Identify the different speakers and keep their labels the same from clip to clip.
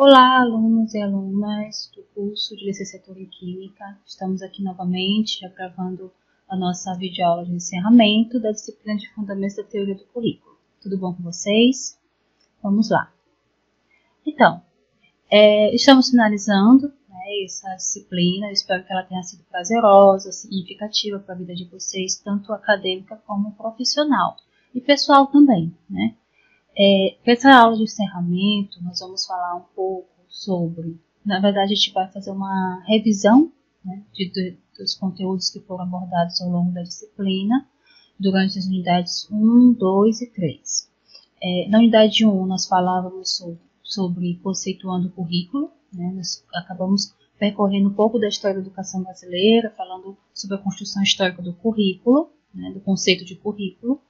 Speaker 1: Olá, alunos e alunas do curso de Licenciatura em Química. Estamos aqui novamente, já gravando a nossa videoaula de encerramento da disciplina de Fundamentos da Teoria do Currículo. Tudo bom com vocês? Vamos lá. Então, estamos finalizando essa disciplina. Eu espero que ela tenha sido prazerosa, significativa para a vida de vocês, tanto acadêmica como profissional e pessoal também, né? Para essa aula de encerramento, nós vamos falar um pouco sobre, na verdade a gente vai fazer uma revisão, né, dos conteúdos que foram abordados ao longo da disciplina, durante as unidades 1, 2 e 3. Na unidade 1 nós falávamos sobre conceituando o currículo, né, nós acabamos percorrendo um pouco da história da educação brasileira, falando sobre a construção histórica do currículo, né, do conceito de currículo.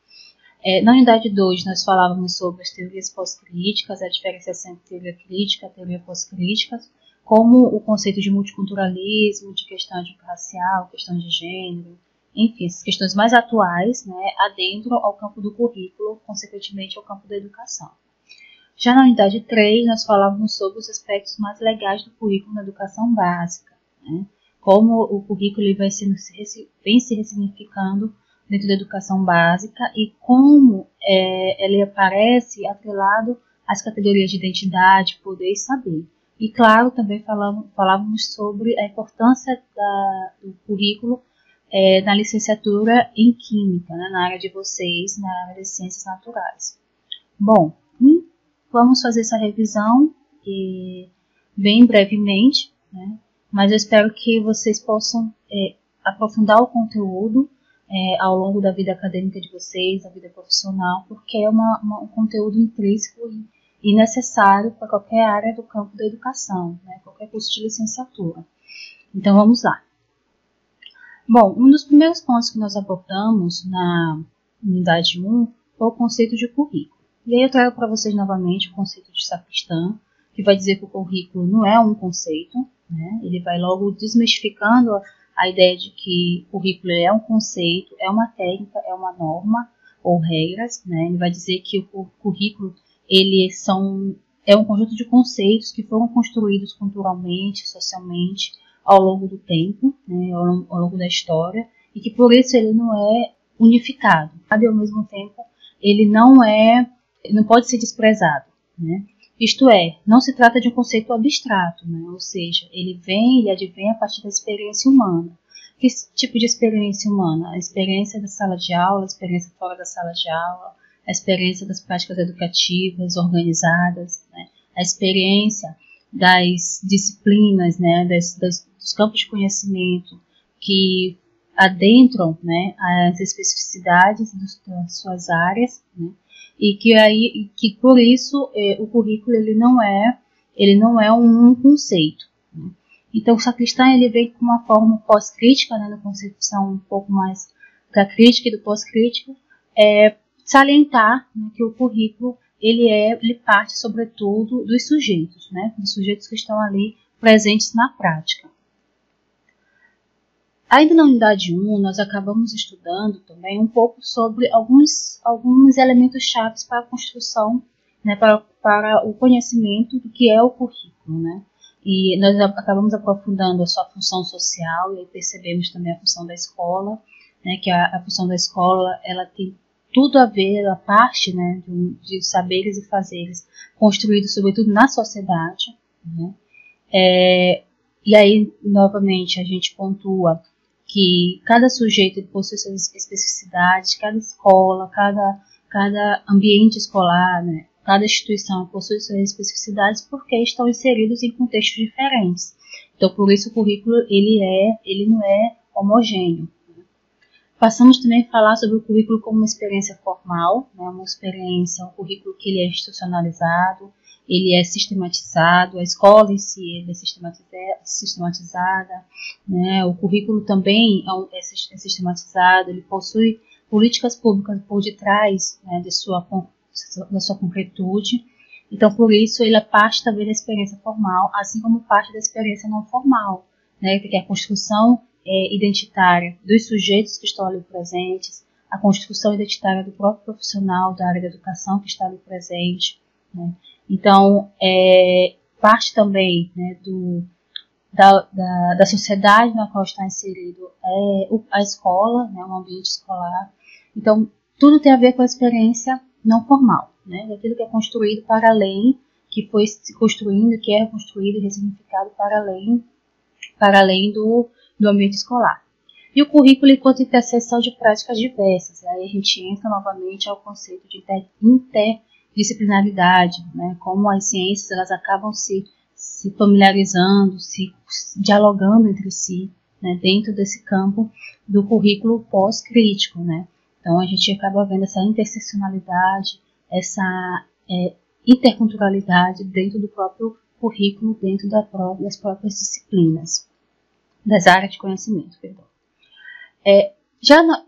Speaker 1: Na unidade 2, nós falávamos sobre as teorias pós-críticas, a diferenciação entre teoria crítica e teoria pós-crítica, como o conceito de multiculturalismo, de questão racial, questão de gênero, enfim, essas questões mais atuais, né, adentro ao campo do currículo, consequentemente ao campo da educação. Já na unidade 3, nós falávamos sobre os aspectos mais legais do currículo na educação básica, né, como o currículo vem se ressignificando dentro da educação básica e como ele aparece atrelado às categorias de identidade, poder e saber. E, claro, também falávamos sobre a importância do currículo na licenciatura em Química, né, na área de vocês, na área de Ciências Naturais. Bom, vamos fazer essa revisão bem brevemente, né, mas eu espero que vocês possam aprofundar o conteúdo ao longo da vida acadêmica de vocês, da vida profissional, porque é um conteúdo intrínseco e necessário para qualquer área do campo da educação, né, qualquer curso de licenciatura. Então vamos lá. Bom, um dos primeiros pontos que nós abordamos na unidade 1 foi o conceito de currículo. E aí eu trago para vocês novamente o conceito de Sacristã, que vai dizer que o currículo não é um conceito, né, ele vai logo desmistificando a ideia de que o currículo é um conceito, é uma técnica, é uma norma ou regras, né? Ele vai dizer que o currículo é um conjunto de conceitos que foram construídos culturalmente, socialmente, ao longo do tempo, né? ao longo da história, e que por isso ele não é unificado, e ao mesmo tempo ele não pode ser desprezado, né? Isto é, não se trata de um conceito abstrato, né? Ou seja, ele advém a partir da experiência humana. Que tipo de experiência humana? A experiência da sala de aula, a experiência fora da sala de aula, a experiência das práticas educativas organizadas, né? A experiência das disciplinas, né? Dos campos de conhecimento que adentram, né, as especificidades das suas áreas, né? E que por isso o currículo ele não é um conceito, né? Então o Sacristã ele vem com uma forma pós-crítica, né, na concepção um pouco mais da crítica e do pós-crítico, salientar, né, que o currículo ele parte sobretudo dos sujeitos, né, dos sujeitos que estão ali presentes na prática. Ainda na unidade 1, nós acabamos estudando também um pouco sobre alguns elementos chaves para a construção, né, para o conhecimento do que é o currículo, né? E nós acabamos aprofundando a sua função social e aí percebemos também a função da escola, né, que a função da escola ela tem tudo a ver, a parte, né, de saberes e fazeres construídos sobretudo na sociedade, né? E aí, novamente, a gente pontua que cada sujeito possui suas especificidades, cada escola, cada ambiente escolar, né, cada instituição possui suas especificidades porque estão inseridos em contextos diferentes. Então, por isso o currículo ele não é homogêneo. Passamos também a falar sobre o currículo como uma experiência formal, né, um currículo que ele é institucionalizado, ele é sistematizado, a escola em si é sistematizada, né? O currículo também é sistematizado, ele possui políticas públicas por detrás, né, da sua concretude. Então, por isso, ele é parte também da experiência formal, assim como parte da experiência não formal, né, que é a construção identitária dos sujeitos que estão ali presentes, a construção identitária do próprio profissional da área da educação que está ali presente, né? Então, parte também, né, da sociedade na qual está inserido a escola, né, o ambiente escolar. Então, tudo tem a ver com a experiência não formal, né, daquilo que é construído para além, que foi se construindo, que é reconstruído e ressignificado para além do ambiente escolar. E o currículo enquanto interseção de práticas diversas. Aí a gente entra novamente ao conceito de interdisciplinaridade, né, como as ciências elas acabam se familiarizando, se dialogando entre si, né, dentro desse campo do currículo pós-crítico, né. Então a gente acaba vendo essa interseccionalidade, essa interculturalidade dentro do próprio currículo, dentro das próprias disciplinas, das áreas de conhecimento, perdão.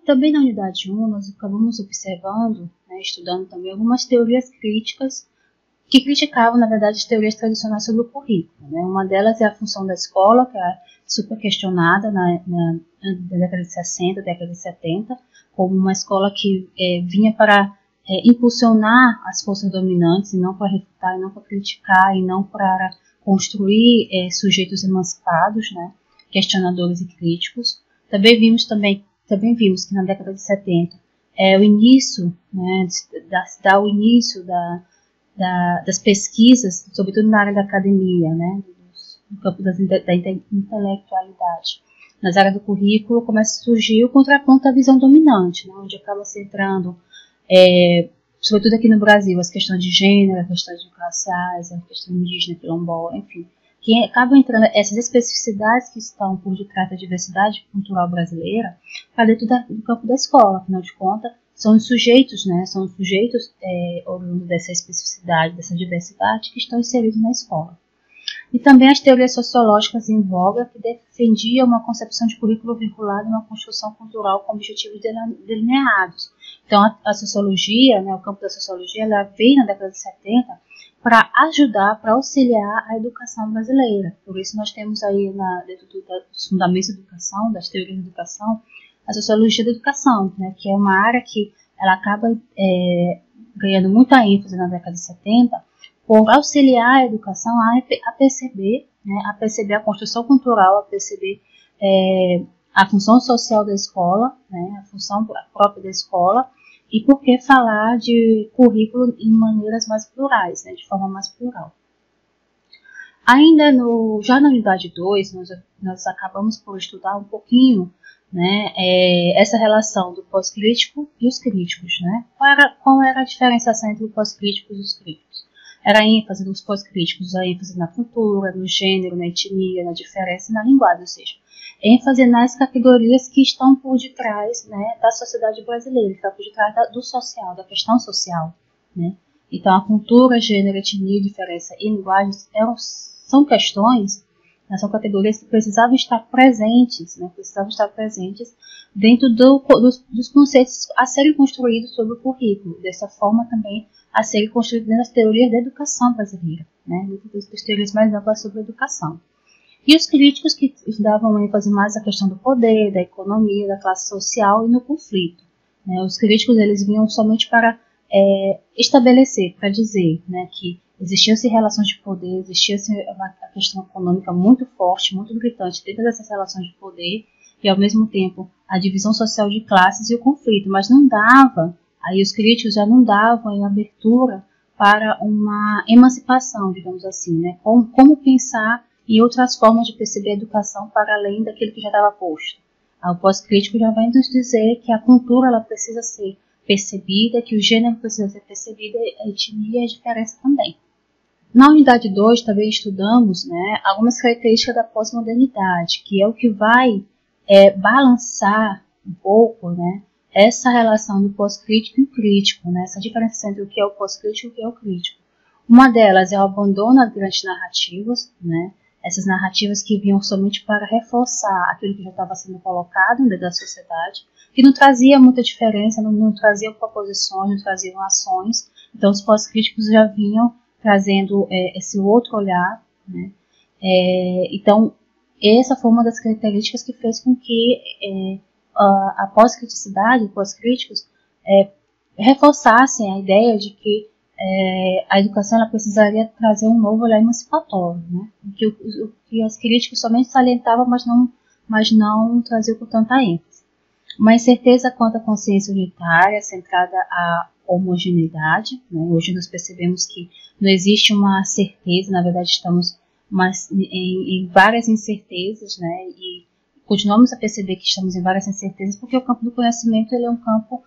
Speaker 1: Também na unidade 1, nós acabamos observando, né, estudando também algumas teorias críticas que criticavam, na verdade, as teorias tradicionais sobre o currículo, né? Uma delas é a função da escola, que é super questionada na década de 60, década de 70, como uma escola que vinha para impulsionar as forças dominantes, e não para refutar, e não para criticar, e não para construir sujeitos emancipados, né, questionadores e críticos. Também vimos que na década de 70 o início, né, o início das pesquisas, sobretudo na área da academia, né, no campo da intelectualidade. Nas áreas do currículo começa a surgir o contraponto à visão dominante, né, onde acaba se entrando, sobretudo aqui no Brasil, as questões de gênero, as questões raciais, a questão indígena, quilombola, enfim, que acabam entrando essas especificidades que estão por detrás da diversidade cultural brasileira para dentro do campo da escola. Afinal de contas, são os sujeitos, né, oriundos dessa especificidade, dessa diversidade, que estão inseridos na escola. E também as teorias sociológicas em voga, que defendiam uma concepção de currículo vinculado a uma construção cultural com objetivos delineados. Então, a sociologia, né, o campo da sociologia, ela veio na década de 70 para ajudar, para auxiliar a educação brasileira. Por isso nós temos aí, dentro dos fundamentos da educação, das teorias da educação, a sociologia da educação, né, que é uma área que ela acaba ganhando muita ênfase na década de 70, por auxiliar a educação a perceber, né, a perceber a construção cultural, a perceber a função social da escola, né, a função própria da escola, e por que falar de currículo em maneiras mais plurais, né, de forma mais plural. Ainda já na unidade 2, nós acabamos por estudar um pouquinho, né, essa relação do pós-crítico e os críticos. Né? Qual era a diferenciação entre o pós-crítico e os críticos? Era a ênfase dos pós-críticos, a ênfase na cultura, no gênero, na etnia, na diferença e na linguagem, ou seja, ênfase nas categorias que estão por detrás, né, da sociedade brasileira, que está por detrás do social, da questão social. Né? Então, a cultura, gênero, etnia, diferença e linguagem são questões, né, são categorias que precisavam estar presentes, né, dentro dos conceitos a serem construídos sobre o currículo, dessa forma também a serem construídos dentro das teorias da educação brasileira, né, dentro das teorias mais amplas sobre a educação. E os críticos que davam ênfase mais à questão do poder, da economia, da classe social e no conflito. Né? Os críticos eles vinham somente para estabelecer, para dizer, né, que existiam-se relações de poder, existia-se a questão econômica muito forte, muito gritante dentro dessas relações de poder e ao mesmo tempo a divisão social de classes e o conflito, mas não dava, aí os críticos já não davam abertura para uma emancipação, digamos assim, né? Como pensar e outras formas de perceber a educação para além daquilo que já estava posto. O pós-crítico já vai nos dizer que a cultura ela precisa ser percebida, que o gênero precisa ser percebido, a etnia e a diferença também. Na unidade 2 também estudamos, né, algumas características da pós-modernidade, que é o que vai balançar um pouco, né, essa relação do pós-crítico e o crítico, né, essa diferença entre o que é o pós-crítico e o que é o crítico. Uma delas é o abandono das grandes narrativas, né, essas narrativas que vinham somente para reforçar aquilo que já estava sendo colocado dentro da sociedade, que não trazia muita diferença, não traziam proposições, não traziam ações. Então os pós-críticos já vinham trazendo esse outro olhar. Né? Então essa foi uma das características que fez com que a pós-criticidade, os pós-críticos, reforçassem a ideia de que a educação ela precisaria trazer um novo olhar emancipatório, né? O que as críticas somente salientavam, mas não traziam com tanta ênfase. Uma incerteza quanto à consciência unitária, centrada à homogeneidade, né? Hoje nós percebemos que não existe uma certeza, na verdade estamos em várias incertezas, né? E continuamos a perceber que estamos em várias incertezas porque o campo do conhecimento ele é um campo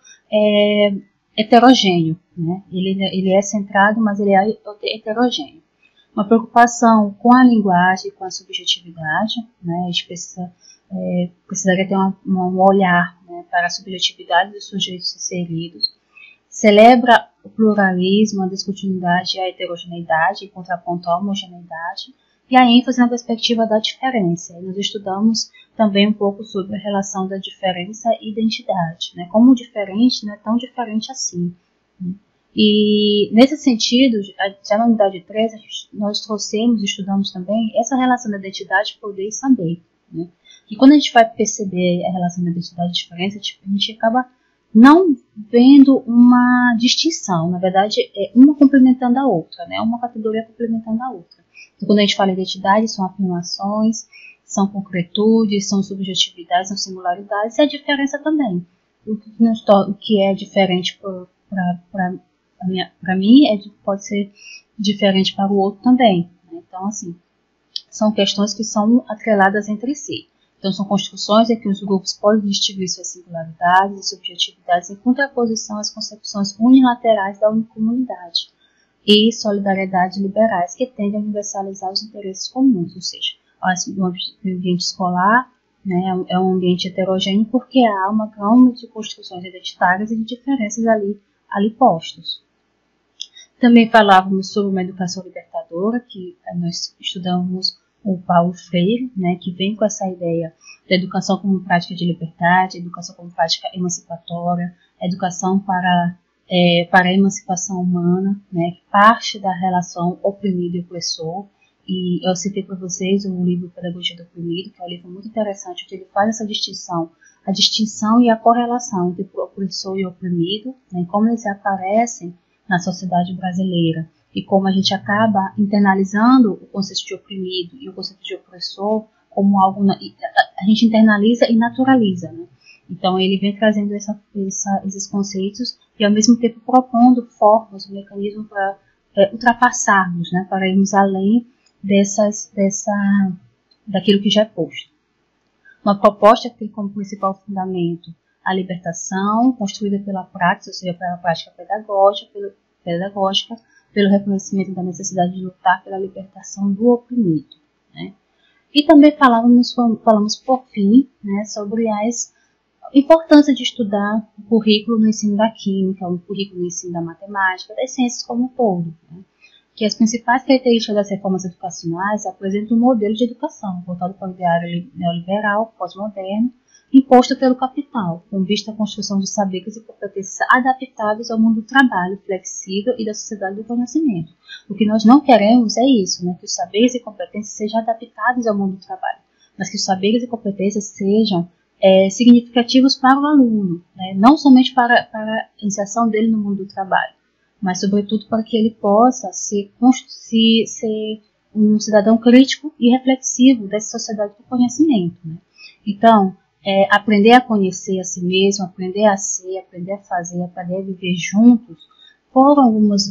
Speaker 1: heterogêneo, né? Ele é centrado, mas ele é heterogêneo. Uma preocupação com a linguagem, com a subjetividade, né? A gente precisaria ter um olhar, né, para a subjetividade dos sujeitos inseridos. Celebra o pluralismo, a descontinuidade e a heterogeneidade, em contraponto à homogeneidade, e a ênfase na perspectiva da diferença. E nós estudamos também um pouco sobre a relação da diferença e identidade, né? Como o diferente não é tão diferente assim. E nesse sentido, já na unidade 3, nós estudamos também essa relação da identidade, poder e saber, né? E quando a gente vai perceber a relação da identidade e diferença, a gente acaba não vendo uma distinção. Na verdade, é uma complementando a outra, né? Uma categoria complementando a outra. Então, quando a gente fala de identidade, são afirmações, são concretudes, são subjetividades, são singularidades, e a diferença também. O que é diferente para mim pode ser diferente para o outro também, né? Então, assim, são questões que são atreladas entre si. Então, são construções em que os grupos podem distinguir suas singularidades e subjetividades em contraposição às concepções unilaterais da unicomunidade e solidariedade liberais, que tendem a universalizar os interesses comuns, ou seja, o ambiente escolar, né, é um ambiente heterogêneo porque há uma gama de construções identitárias e de diferenças ali postos. Também falávamos sobre uma educação libertadora, que nós estudamos o Paulo Freire, né, que vem com essa ideia da educação como prática de liberdade, educação como prática emancipatória, educação para a emancipação humana, né, que parte da relação oprimido e opressor. E eu citei para vocês o livro Pedagogia do Oprimido, que é um livro muito interessante, onde ele faz essa distinção, a distinção e a correlação entre o opressor e o oprimido, né, como eles aparecem na sociedade brasileira, e como a gente acaba internalizando o conceito de oprimido e o conceito de opressor como algo, a gente internaliza e naturaliza, né? Então ele vem trazendo esses conceitos e ao mesmo tempo propondo formas, mecanismos para ultrapassarmos, né? Para irmos além daquilo que já é posto. Uma proposta que tem como principal fundamento a libertação, construída pela prática, ou seja, pela prática pedagógica, pelo reconhecimento da necessidade de lutar pela libertação do oprimido, né? E também falamos por fim, né, sobre a importância de estudar o currículo no ensino da química, o currículo no ensino da matemática, das ciências como um todo, né? Que as principais características das reformas educacionais apresentam um modelo de educação voltado para o ideário neoliberal, pós-moderno, imposto pelo capital, com vista à construção de saberes e competências adaptáveis ao mundo do trabalho flexível e da sociedade do conhecimento. O que nós não queremos é isso, né, que os saberes e competências sejam adaptados ao mundo do trabalho, mas que os saberes e competências sejam significativos para o aluno, né, não somente para a iniciação dele no mundo do trabalho, mas sobretudo para que ele possa ser um cidadão crítico e reflexivo dessa sociedade do conhecimento, né? Então, aprender a conhecer a si mesmo, aprender a ser, aprender a fazer, aprender a viver juntos, foram alguns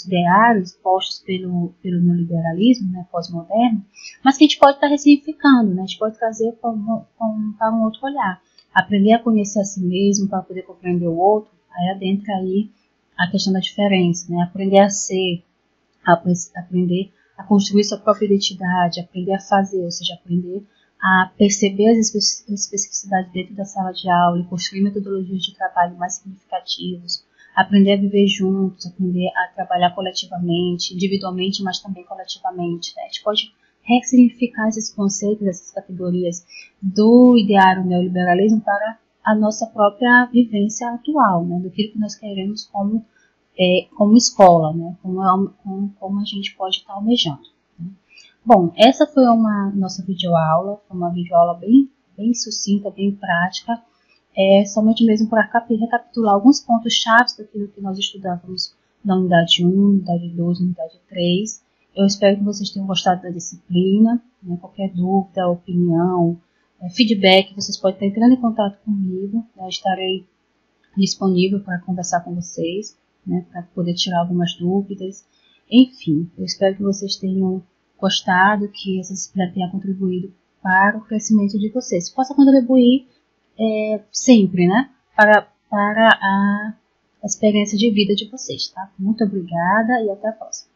Speaker 1: ideários postos pelo neoliberalismo, né, pós-moderno, mas que a gente pode estar ressignificando, né, a gente pode trazer para um outro olhar. Aprender a conhecer a si mesmo para poder compreender o outro, aí adentra aí a questão da diferença, né, aprender a ser, aprender a construir sua própria identidade, aprender a fazer, ou seja, aprender a perceber as especificidades dentro da sala de aula e construir metodologias de trabalho mais significativos, aprender a viver juntos, aprender a trabalhar coletivamente, individualmente, mas também coletivamente, né? A gente pode ressignificar esses conceitos, essas categorias do ideário neoliberalismo para a nossa própria vivência atual, né? Do que nós queremos como escola, né? Como a gente pode estar almejando. Bom, essa foi uma nossa videoaula, foi uma videoaula bem sucinta, bem prática, somente mesmo para recapitular alguns pontos chaves daquilo que nós estudávamos na unidade 1, unidade 2, unidade 3. Eu espero que vocês tenham gostado da disciplina, né? Qualquer dúvida, opinião, feedback, vocês podem estar entrando em contato comigo, né? Eu estarei disponível para conversar com vocês, né? Para poder tirar algumas dúvidas. Enfim, eu espero que vocês tenham gostado, que essa disciplina tenha contribuído para o crescimento de vocês. Possa contribuir sempre, né? Para a experiência de vida de vocês, tá? Muito obrigada e até a próxima.